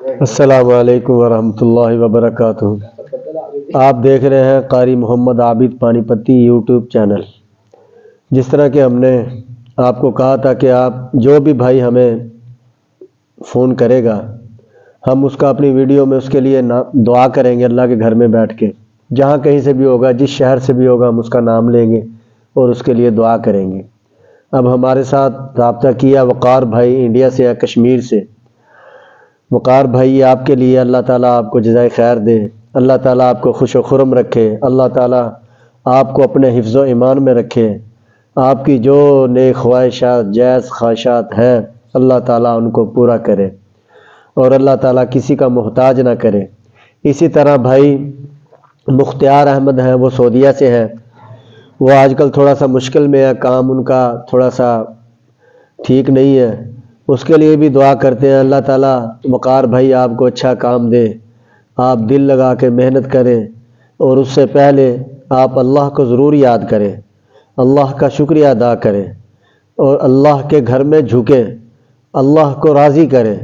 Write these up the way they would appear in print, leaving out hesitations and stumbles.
السلام علیکم ورحمۃ اللہ وبرکاتہ۔ آپ دیکھ رہے ہیں قاری محمد عابد پانی پتی یوٹیوب چینل۔ جس طرح کہ ہم نے آپ کو کہا تھا کہ آپ جو بھی بھائی ہمیں فون کرے گا ہم اس کا اپنی ویڈیو میں اس کے لیے دعا کریں گے، اللہ کے گھر میں بیٹھ کے، جہاں کہیں سے بھی ہوگا، جس شہر سے بھی ہوگا، ہم اس کا نام لیں گے اور اس کے لیے دعا کریں گے۔ اب ہمارے ساتھ رابطہ کیا وقار بھائی انڈیا سے ہے، کشمیر سے۔ وقار بھائی، آپ کے لیے اللہ تعالیٰ آپ کو جزائے خیر دے، اللہ تعالیٰ آپ کو خوش و خرم رکھے، اللہ تعالیٰ آپ کو اپنے حفظ و ایمان میں رکھے، آپ کی جو نیک خواہشات جائز خواہشات ہیں اللہ تعالیٰ ان کو پورا کرے اور اللہ تعالیٰ کسی کا محتاج نہ کرے۔ اسی طرح بھائی مختار احمد ہیں، وہ سعودیہ سے ہیں، وہ آج کل تھوڑا سا مشکل میں ہے، کام ان کا تھوڑا سا ٹھیک نہیں ہے، اس کے لیے بھی دعا کرتے ہیں اللہ تعالیٰ وقار بھائی آپ کو اچھا کام دے، آپ دل لگا کے محنت کریں اور اس سے پہلے آپ اللہ کو ضرور یاد کریں، اللہ کا شکریہ ادا کریں اور اللہ کے گھر میں جھکیں، اللہ کو راضی کریں۔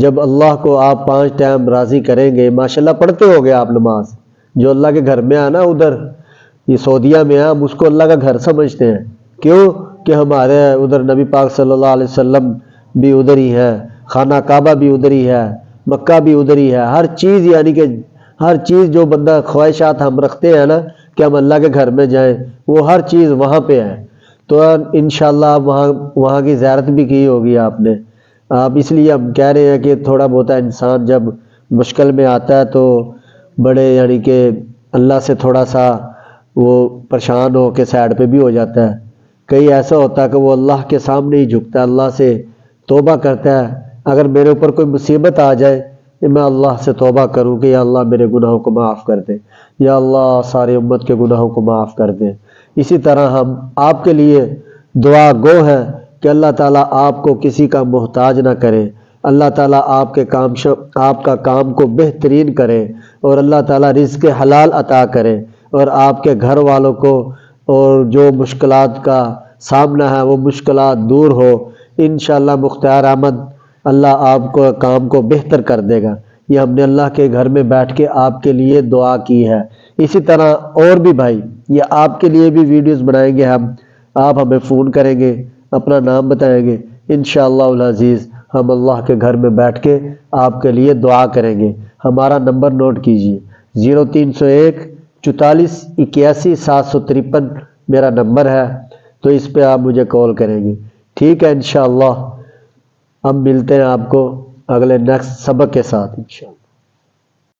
جب اللہ کو آپ 5 ٹائم راضی کریں گے، ماشاءاللہ پڑھتے ہو گے آپ نماز، جو اللہ کے گھر میں آنا ادھر یہ سعودیہ میں ہم اس کو اللہ کا گھر سمجھتے ہیں، کیوں کہ ہمارے ادھر نبی پاک صلی اللہ علیہ وسلم بھی ادھر ہی ہے، خانہ کعبہ بھی ادھر ہی ہے، مکہ بھی ادھر ہی ہے، ہر چیز یعنی کہ ہر چیز جو بندہ خواہشات ہم رکھتے ہیں نا کہ ہم اللہ کے گھر میں جائیں، وہ ہر چیز وہاں پہ ہے۔ تو انشاءاللہ آپ وہاں کی زیارت بھی کی ہوگی آپ نے، آپ اس لیے ہم کہہ رہے ہیں کہ تھوڑا بہت انسان جب مشکل میں آتا ہے تو بڑے یعنی کہ اللہ سے تھوڑا سا وہ پریشان ہو کے سائڈ پہ بھی ہو جاتا ہے، کئی ایسا ہوتا ہے کہ وہ اللہ کے سامنے ہی جھکتا ہے، اللہ سے توبہ کرتا ہے۔ اگر میرے اوپر کوئی مصیبت آ جائے کہ میں اللہ سے توبہ کروں کہ یا اللہ میرے گناہوں کو معاف کر دے، یا اللہ ساری امت کے گناہوں کو معاف کر دے۔ اسی طرح ہم آپ کے لیے دعا گو ہے کہ اللہ تعالیٰ آپ کو کسی کا محتاج نہ کرے، اللہ تعالیٰ آپ کا کام کو بہترین کرے اور اللہ تعالیٰ رزق حلال عطا کرے اور آپ کے گھر والوں کو اور جو مشکلات کا سامنا ہے وہ مشکلات دور ہو۔ انشاءاللہ مختار احمد اللہ آپ کو کام کو بہتر کر دے گا۔ یہ ہم نے اللہ کے گھر میں بیٹھ کے آپ کے لیے دعا کی ہے۔ اسی طرح اور بھی بھائی یہ آپ کے لیے بھی ویڈیوز بنائیں گے ہم، آپ ہمیں فون کریں گے، اپنا نام بتائیں گے، انشاءاللہ العزیز ہم اللہ کے گھر میں بیٹھ کے آپ کے لیے دعا کریں گے۔ ہمارا نمبر نوٹ کیجئے 0301 44 81 753 میرا نمبر ہے، تو اس پہ آپ مجھے کال کریں گے، ٹھیک ہے؟ انشاءاللہ ہم ملتے ہیں آپ کو اگلے نیکسٹ سبق کے ساتھ انشاءاللہ۔